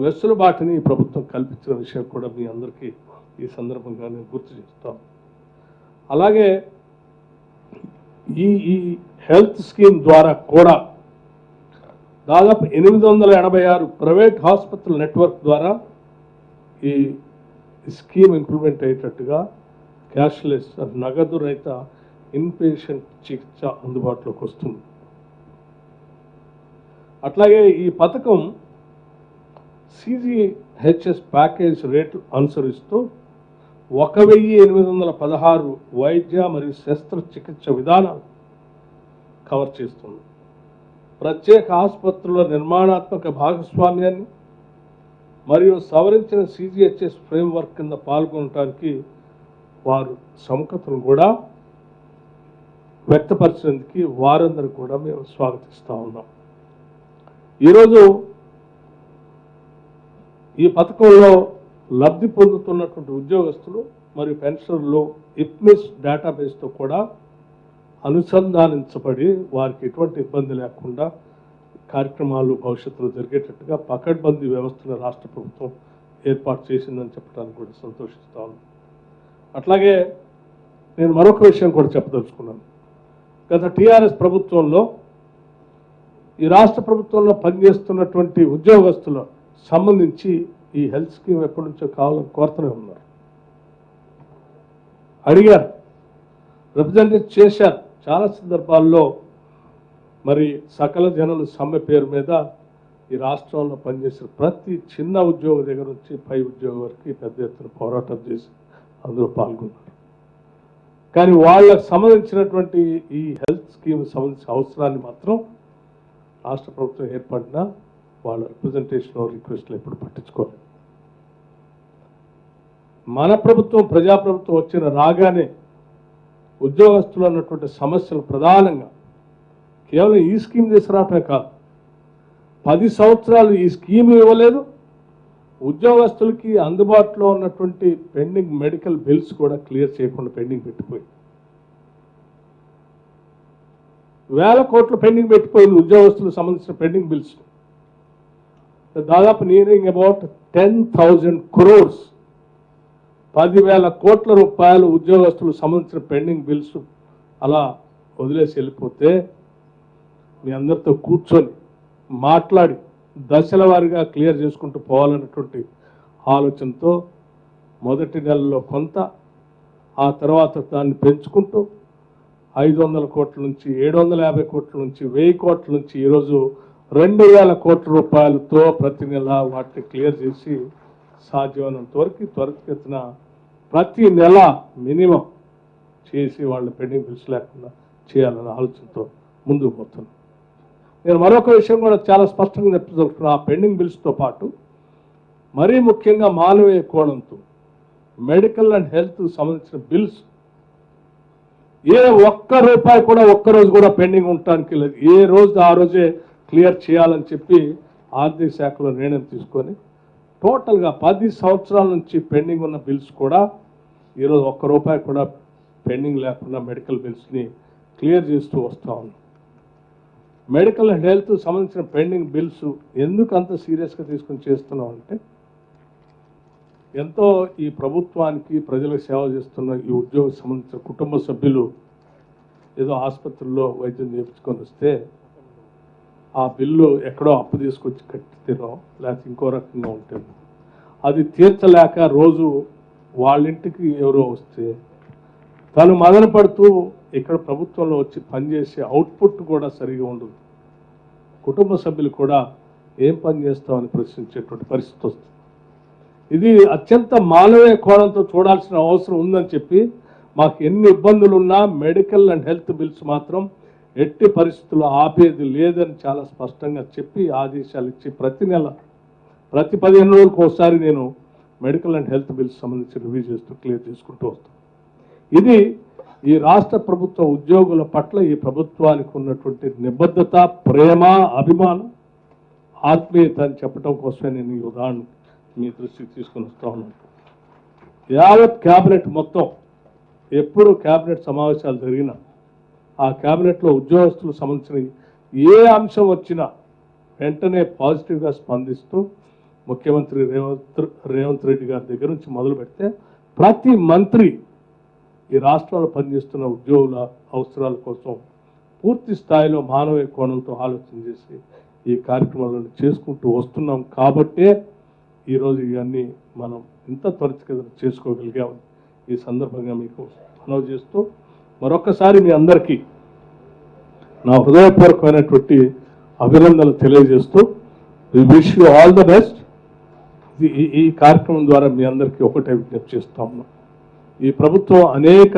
వెసులుబాటుని ఈ ప్రభుత్వం కల్పించిన విషయం కూడా మీ అందరికీ ఈ సందర్భంగా నేను గుర్తు చేస్తాను. అలాగే ఈ హెల్త్ స్కీమ్ ద్వారా కూడా దాదాపు 886 ప్రైవేట్ హాస్పిటల్ నెట్వర్క్ ద్వారా ఈ స్కీమ్ ఇంప్లిమెంట్ అయ్యేటట్టుగా క్యాష్లెస్ నగదు రహిత ఇన్పేషెంట్ చికిత్స అందుబాటులోకి వస్తుంది. అట్లాగే ఈ పథకం CGHS ప్యాకేజ్ రేట్లు అనుసరిస్తూ 1816 వైద్య మరియు శస్త్రచికిత్స విధానాలు కవర్ చేస్తుంది. ప్రత్యేక ఆసుపత్రుల నిర్మాణాత్మక భాగస్వామ్యాన్ని మరియు సవరించిన CGHS ఫ్రేమ్వర్క్ కింద పాల్గొనడానికి వారు సముఖతను కూడా వ్యక్తపరిచినందుకు వారందరూ కూడా మేము స్వాగతిస్తూ ఉన్నాం. ఈరోజు ఈ పథకంలో లబ్ధి పొందుతున్నటువంటి ఉద్యోగస్తులు మరియు పెన్షనర్లు IPMIS డేటాబేస్తో కూడా అనుసంధానించబడి వారికి ఎటువంటి ఇబ్బంది లేకుండా కార్యక్రమాలు భవిష్యత్తులో జరిగేటట్టుగా పకడ్బందీ వ్యవస్థను రాష్ట్ర ప్రభుత్వం ఏర్పాటు చేసిందని చెప్పడానికి కూడా సంతోషిస్తా ఉన్నాను. అట్లాగే నేను మరొక విషయం కూడా చెప్పదలుచుకున్నాను. గత TRS ప్రభుత్వంలో ఈ రాష్ట్ర ప్రభుత్వంలో పనిచేస్తున్నటువంటి ఉద్యోగస్తుల సంబంధించి ఈ హెల్త్ స్కీమ్ ఎప్పటి నుంచో కావాలని కోరుతూనే ఉన్నారు, అడిగారు, రిప్రజెంట్ చేశారు. చాలా సందర్భాల్లో మరి సకల జనులు సమ్మె పేరు మీద ఈ రాష్ట్రంలో పనిచేసిన ప్రతి చిన్న ఉద్యోగం దగ్గర నుంచి పై ఉద్యోగం వరకు పెద్ద ఎత్తున పోరాటం చేసి అందులో పాల్గొన్నారు. కానీ వాళ్ళకు సంబంధించినటువంటి ఈ హెల్త్ స్కీమ్ సంబంధించిన అవసరాన్ని మాత్రం రాష్ట్ర ప్రభుత్వం ఏర్పడినా వాళ్ళ రిప్రజెంటేషన్ రిక్వెస్ట్లు ఎప్పుడు పట్టించుకోలేదు. మన ప్రభుత్వం ప్రజాప్రభుత్వం వచ్చిన రాగానే ఉద్యోగస్తులు అన్నటువంటి సమస్యలు ప్రధానంగా కేవలం ఈ స్కీమ్ తీసుకురావటమే కాదు, 10 సంవత్సరాలు ఈ స్కీమ్ ఇవ్వలేదు, ఉద్యోగస్తులకి అందుబాటులో ఉన్నటువంటి పెండింగ్ మెడికల్ బిల్స్ కూడా క్లియర్ చేయకుండా పెండింగ్ పెట్టిపోయింది. వేల కోట్లు పెండింగ్ పెట్టిపోయింది ఉద్యోగస్తులకు సంబంధించిన పెండింగ్ బిల్స్. దాదాపు నియరింగ్ అబౌట్ 10,000 crores 10,000 కోట్ల రూపాయలు ఉద్యోగస్తులకు సంబంధించిన పెండింగ్ బిల్స్ అలా వదిలేసి వెళ్ళిపోతే మీ అందరితో కూర్చొని మాట్లాడి దశల వారీగా క్లియర్ చేసుకుంటూ పోవాలన్నటువంటి ఆలోచనతో మొదటి నెలలో కొంత, ఆ తర్వాత దాన్ని పెంచుకుంటూ 500 కోట్ల నుంచి 750 కోట్ల నుంచి 1000 కోట్ల నుంచి ఈరోజు 2,000 కోట్ల రూపాయలతో ప్రతి నెల వాటిని క్లియర్ చేసి సాధ్యమైనంత వరకు త్వరితగతిన ప్రతి నెల మినిమం చేసి వాళ్ళ పెండింగ్ బిల్స్ లేకుండా చేయాలన్న ఆలోచనతో ముందుకు పోతున్నాను. నేను మరొక విషయం కూడా చాలా స్పష్టంగా చెప్పదలుచుకున్నాను. ఆ పెండింగ్ బిల్స్తో పాటు మరీ ముఖ్యంగా మానవీయ కోణంతో మెడికల్ అండ్ హెల్త్ సంబంధించిన బిల్స్ ఏ ఒక్క రూపాయి కూడా ఒక్కరోజు కూడా పెండింగ్ ఉండటానికి లేదు. ఏ రోజు ఆ రోజే క్లియర్ చేయాలని చెప్పి ఆర్థిక శాఖలో నిర్ణయం తీసుకొని టోటల్గా 10 సంవత్సరాల నుంచి పెండింగ్ ఉన్న బిల్స్ కూడా ఈరోజు ఒక్క రూపాయి కూడా పెండింగ్ లేకుండా మెడికల్ బిల్స్ని క్లియర్ చేస్తూ వస్తూ ఉన్నాం. మెడికల్ అండ్ హెల్త్ సంబంధించిన పెండింగ్ బిల్స్ ఎందుకు అంత సీరియస్గా తీసుకొని చేస్తున్నాం అంటే, ఎంతో ఈ ప్రభుత్వానికి ప్రజలకు సేవ చేస్తున్న ఈ ఉద్యోగం సంబంధించిన కుటుంబ సభ్యులు ఏదో ఆసుపత్రుల్లో వైద్యం చేయించుకొని వస్తే ఆ బిల్లు ఎక్కడో అప్పు తీసుకొచ్చి కట్టితేనో లేకపోతే ఇంకో రకంగా ఉంటే అది తీర్చలేక రోజు వాళ్ళింటికి ఎవరో వస్తే తను మదన పడుతూ ఇక్కడ ప్రభుత్వంలో వచ్చి పనిచేసే అవుట్పుట్ కూడా సరిగా ఉండదు. కుటుంబ సభ్యులు కూడా ఏం పని చేస్తామని ప్రశ్నించేటువంటి పరిస్థితి వస్తుంది. ఇది అత్యంత మానవీయ కోణంతో చూడాల్సిన అవసరం ఉందని చెప్పి మాకు ఎన్ని ఇబ్బందులు ఉన్నా మెడికల్ అండ్ హెల్త్ బిల్స్ మాత్రం ఎట్టి పరిస్థితుల్లో ఆపేది లేదని చాలా స్పష్టంగా చెప్పి ఆదేశాలు ఇచ్చి ప్రతి నెల ప్రతి 15 రోజులకు ఒకసారి నేను మెడికల్ అండ్ హెల్త్ బిల్స్ సంబంధించి రివ్యూ చేస్తూ క్లియర్ చేసుకుంటూ వస్తాను. ఇది ఈ రాష్ట్ర ప్రభుత్వ ఉద్యోగుల పట్ల ఈ ప్రభుత్వానికి ఉన్నటువంటి నిబద్ధత, ప్రేమ, అభిమానం, ఆత్మీయత అని చెప్పడం కోసమే నేను ఈ ఉదాహరణ మీ దృష్టికి తీసుకొని వస్తూ ఉన్నాను. యావత్ క్యాబినెట్ మొత్తం ఎప్పుడు క్యాబినెట్ సమావేశాలు జరిగినా ఆ క్యాబినెట్లో ఉద్యోగస్తులకు సంబంధించిన ఏ అంశం వచ్చినా వెంటనే పాజిటివ్గా స్పందిస్తూ ముఖ్యమంత్రి రేవంత్ రెడ్డి గారి దగ్గర నుంచి మొదలు పెడితే ప్రతి మంత్రి ఈ రాష్ట్రంలో పనిచేస్తున్న ఉద్యోగుల అవసరాల కోసం పూర్తి స్థాయిలో మానవీయ కోణంతో ఆలోచన చేసి ఈ కార్యక్రమాలను చేసుకుంటూ వస్తున్నాం కాబట్టే ఈరోజు ఇవన్నీ మనం ఇంత త్వరితగతిన చేసుకోగలిగామని ఈ సందర్భంగా మీకు మనవి చేస్తూ మరొకసారి మీ అందరికీ నా హృదయపూర్వకమైనటువంటి అభినందనలు తెలియజేస్తూ we wish you all the best. ఈ కార్యక్రమం ద్వారా మీ అందరికీ ఒకటే విజ్ఞప్తి చేస్తా ఉన్నాం. ఈ ప్రభుత్వం అనేక